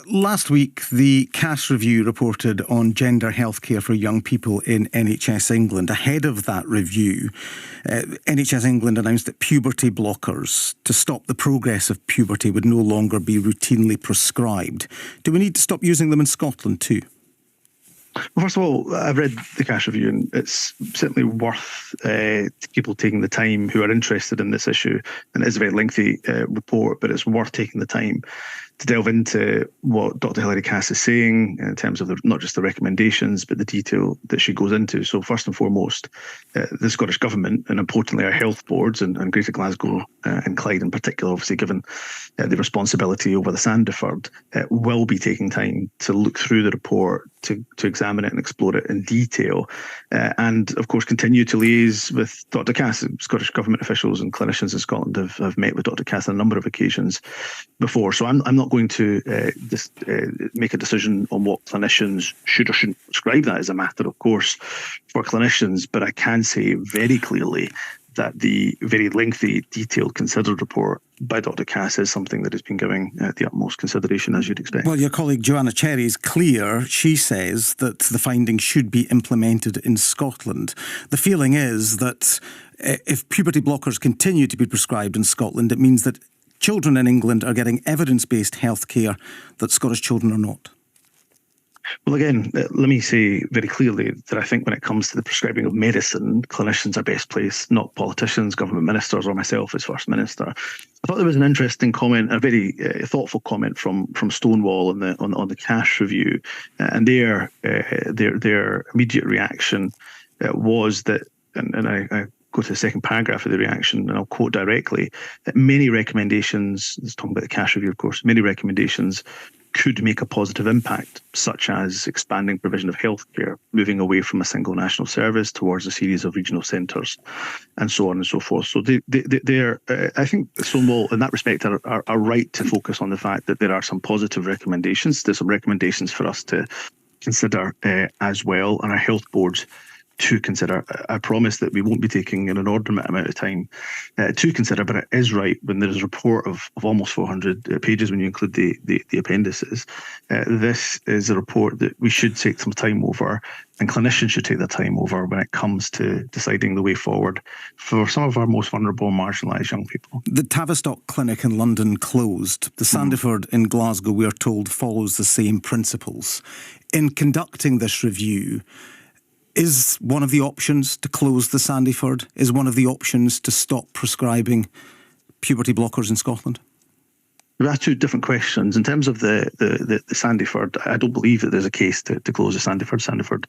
Last week, the Cass Review reported on gender healthcare for young people in NHS England. Ahead of that review, NHS England announced that puberty blockers to stop the progress of puberty would no longer be routinely prescribed. Do we need to stop using them in Scotland too? Well, first of all, I've read the Cass Review, and it's certainly worth people taking the time who are interested in this issue. And it is a very lengthy report, but it's worth taking the time to delve into what Dr. Hilary Cass is saying in terms of not just the recommendations, but the detail that she goes into. So first and foremost, the Scottish Government, and importantly our health boards, and Greater Glasgow and Clyde in particular, obviously given the responsibility over the Sandiford, will be taking time to look through the report, to examine it and explore it in detail, and of course continue to liaise with Dr. Cass. Scottish Government officials and clinicians in Scotland have met with Dr. Cass on a number of occasions before. So I'm not going to make a decision on what clinicians should or shouldn't prescribe. That is a matter, of course, for clinicians. But I can say very clearly that the very lengthy, detailed, considered report by Dr. Cass is something that has been giving the utmost consideration, as you'd expect. Well, your colleague Joanna Cherry is clear. She says that the findings should be implemented in Scotland. The feeling is that if puberty blockers continue to be prescribed in Scotland, it means that children in England are getting evidence-based healthcare that Scottish children are not. Well, again, let me say very clearly that I think when it comes to the prescribing of medicine, clinicians are best placed, not politicians, government ministers, or myself as First Minister. I thought there was an interesting comment, a very thoughtful comment from Stonewall on the Cass Review, and their immediate reaction was that, and I go to the second paragraph of the reaction, and I'll quote directly, that many recommendations, it's talking about the Cass Review, of course, many recommendations could make a positive impact, such as expanding provision of healthcare, moving away from a single national service towards a series of regional centres, and so on and so forth. So they're, I think Stonewall, in that respect, are right to focus on the fact that there are some positive recommendations. There's some recommendations for us to consider as well, and our health boards to consider. I promise that we won't be taking an inordinate amount of time to consider, but it is right when there is a report of almost 400 pages when you include the appendices. This is a report that we should take some time over, and clinicians should take their time over when it comes to deciding the way forward for some of our most vulnerable and marginalised young people. The Tavistock Clinic in London closed. The Sandiford in Glasgow, we are told, follows the same principles. In conducting this review, is one of the options to close the Sandiford? Is one of the options to stop prescribing puberty blockers in Scotland? There are two different questions. In terms of the Sandiford, I don't believe that there's a case to close the Sandiford. Sandiford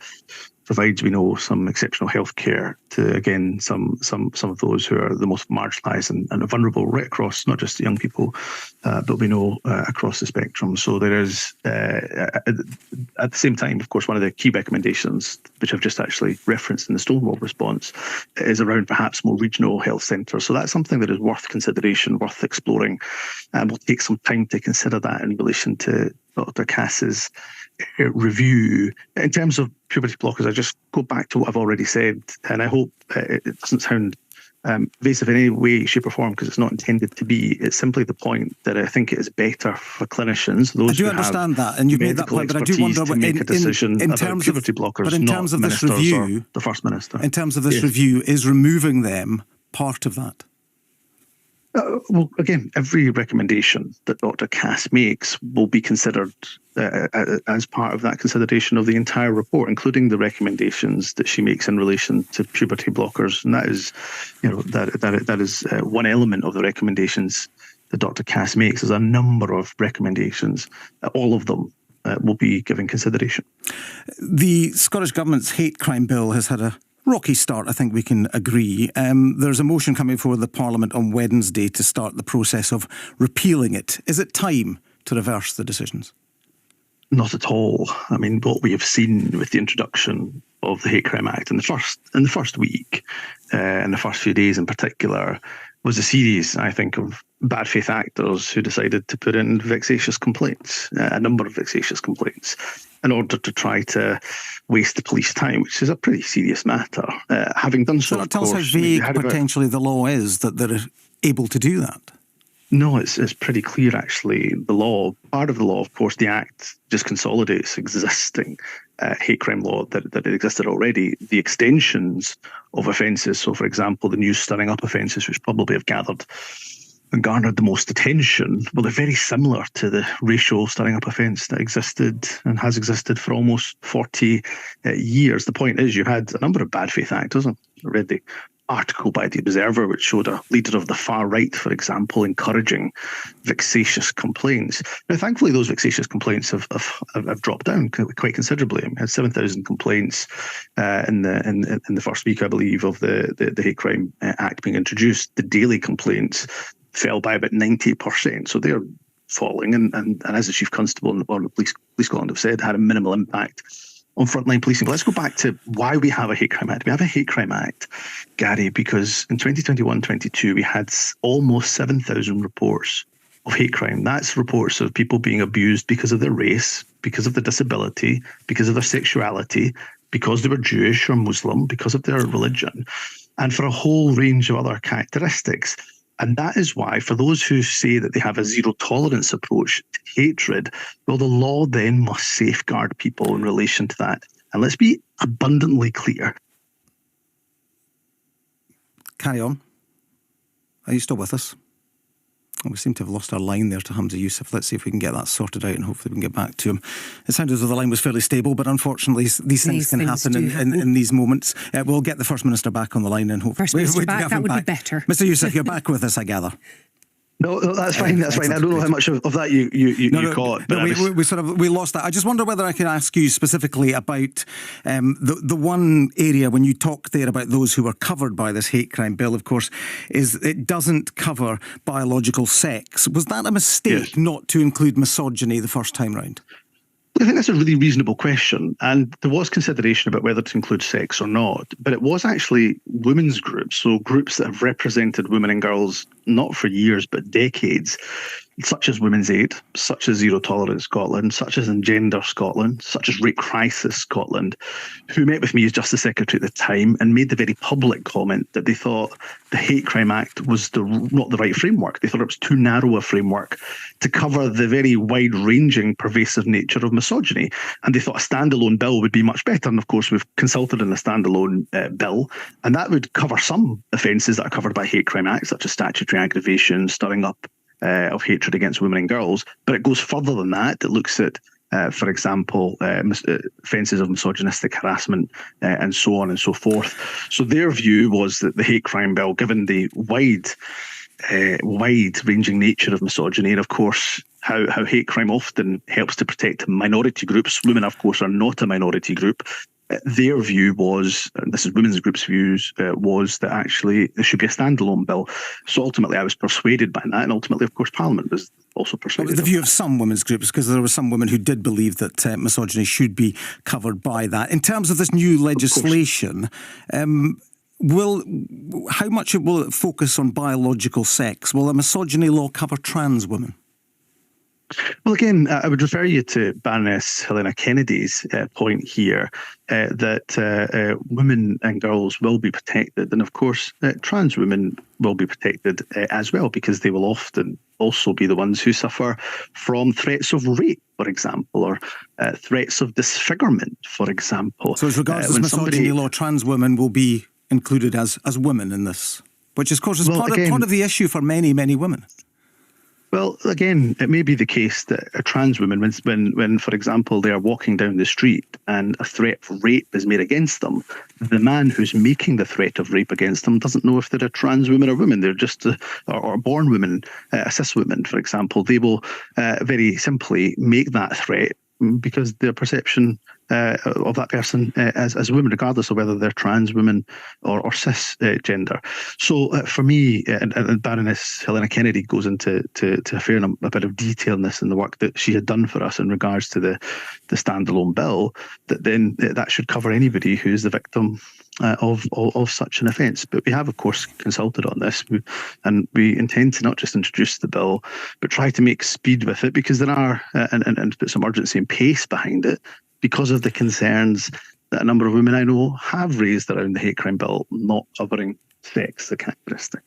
provides, we know, some exceptional health care to, again, some of those who are the most marginalised and vulnerable right across, not just young people, but we know across the spectrum. So there is, at the same time, of course, one of the key recommendations, which I've just actually referenced in the Stonewall response, is around perhaps more regional health centres. So that's something that is worth consideration, worth exploring, and we'll take some time to consider that in relation to Dr. Cass's review. In terms of puberty blockers, I just go back to what I've already said, and I hope it doesn't sound evasive in any way, shape or form, because it's not intended to be. It's simply the point that I think it is better for clinicians, those I do understand that, and you've made that point, but I do wonder to make a decision in about terms puberty of, blockers, but in terms of this review, or the First Minister. In terms of this review, is removing them part of that? Well, again, every recommendation that Dr. Cass makes will be considered as part of that consideration of the entire report, including the recommendations that she makes in relation to puberty blockers. And that is, that is one element of the recommendations that Dr. Cass makes. There's a number of recommendations, all of them will be given consideration. The Scottish Government's hate crime bill has had a rocky start, I think we can agree. There's a motion coming before the Parliament on Wednesday to start the process of repealing it. Is it time to reverse the decisions? Not at all. I mean, what we have seen with the introduction of the Hate Crime Act in the first week, and the first few days in particular, was a series, I think, of bad faith actors who decided to put in vexatious complaints, a number of vexatious complaints, in order to try to waste the police time, which is a pretty serious matter. Having done so, tell us how vague potentially the law is that they're able to do that. No, it's pretty clear actually. The law, part of the law, of course, the Act just consolidates existing hate crime law that existed already. The extensions of offences, so for example, the new stirring up offences, which probably have gathered and garnered the most attention, well, they're very similar to the racial stirring up offence that existed and has existed for almost 40 years. The point is, you had a number of bad faith actors. I read the article by the Observer, which showed a leader of the far right, for example, encouraging vexatious complaints. Now, thankfully, those vexatious complaints have dropped down quite considerably. I mean, we had 7,000 complaints in the first week, I believe, of the Hate Crime Act being introduced. The daily complaints fell by about 90%. So they're falling. And as the Chief Constable and the Police Scotland have said, had a minimal impact on frontline policing. But let's go back to why we have a Hate Crime Act. We have a Hate Crime Act, Gary, because in 2021-22, we had almost 7,000 reports of hate crime. That's reports of people being abused because of their race, because of their disability, because of their sexuality, because they were Jewish or Muslim, because of their religion, and for a whole range of other characteristics. And that is why, for those who say that they have a zero tolerance approach to hatred, well, the law then must safeguard people in relation to that. And let's be abundantly clear. Carry on. Are you still with us? We seem to have lost our line there to Humza Yousaf. Let's see if we can get that sorted out and hopefully we can get back to him. It sounded as though the line was fairly stable, but unfortunately these things can happen in these moments. We'll get the First Minister back on the line and hopefully... First Minister back, that would be better. Mr Yousaf, you're back with us, I gather. No, that's fine. That's fine. I don't know how much of that you caught. But we lost that. I just wonder whether I could ask you specifically about the one area when you talk there about those who are covered by this hate crime bill. Of course, is it doesn't cover biological sex. Was that a mistake not to include misogyny the first time round? I think that's a really reasonable question, and there was consideration about whether to include sex or not, but it was actually women's groups, so groups that have represented women and girls not for years but decades, such as Women's Aid, such as Zero Tolerance Scotland, such as Engender Scotland, such as Rape Crisis Scotland, who met with me as Justice Secretary at the time and made the very public comment that they thought the Hate Crime Act was not the right framework. They thought it was too narrow a framework to cover the very wide-ranging, pervasive nature of misogyny. And they thought a standalone bill would be much better. And of course, we've consulted on a standalone bill, and that would cover some offences that are covered by Hate Crime Act, such as statutory aggravation, stirring up of hatred against women and girls. But it goes further than that. It looks at, for example, offences of misogynistic harassment and so on and so forth. So their view was that the hate crime bill, given the wide-ranging nature of misogyny, and of course how hate crime often helps to protect minority groups. Women, of course, are not a minority group. Their view was, and this is women's group's views, was that actually there should be a standalone bill. So ultimately I was persuaded by that, and ultimately, of course, Parliament was also persuaded. It was the view of some women's groups, because there were some women who did believe that misogyny should be covered by that. In terms of this new legislation, how much will it focus on biological sex? Will a misogyny law cover trans women? Well, again, I would refer you to Baroness Helena Kennedy's point here that women and girls will be protected. And of course, trans women will be protected as well, because they will often also be the ones who suffer from threats of rape, for example, or threats of disfigurement, for example. So as regards to misogyny law, trans women will be included as women in this, which of course is part of the issue for many, many women. Well, again, it may be the case that a trans woman, when, for example, they are walking down the street and a threat of rape is made against them, the man who's making the threat of rape against them doesn't know if they're a trans woman or woman. They're just or born women, a cis woman, for example. They will very simply make that threat because their perception of that person as a woman, regardless of whether they're trans women or cisgender. So for me, and Baroness Helena Kennedy goes into a bit of detail in this in the work that she had done for us in regards to the standalone bill, that should cover anybody who is the victim of such an offence. But we have, of course, consulted on this, and we intend to not just introduce the bill, but try to make speed with it, because there are, and put some urgency and pace behind it, because of the concerns that a number of women I know have raised around the hate crime bill not covering sex, the characteristic.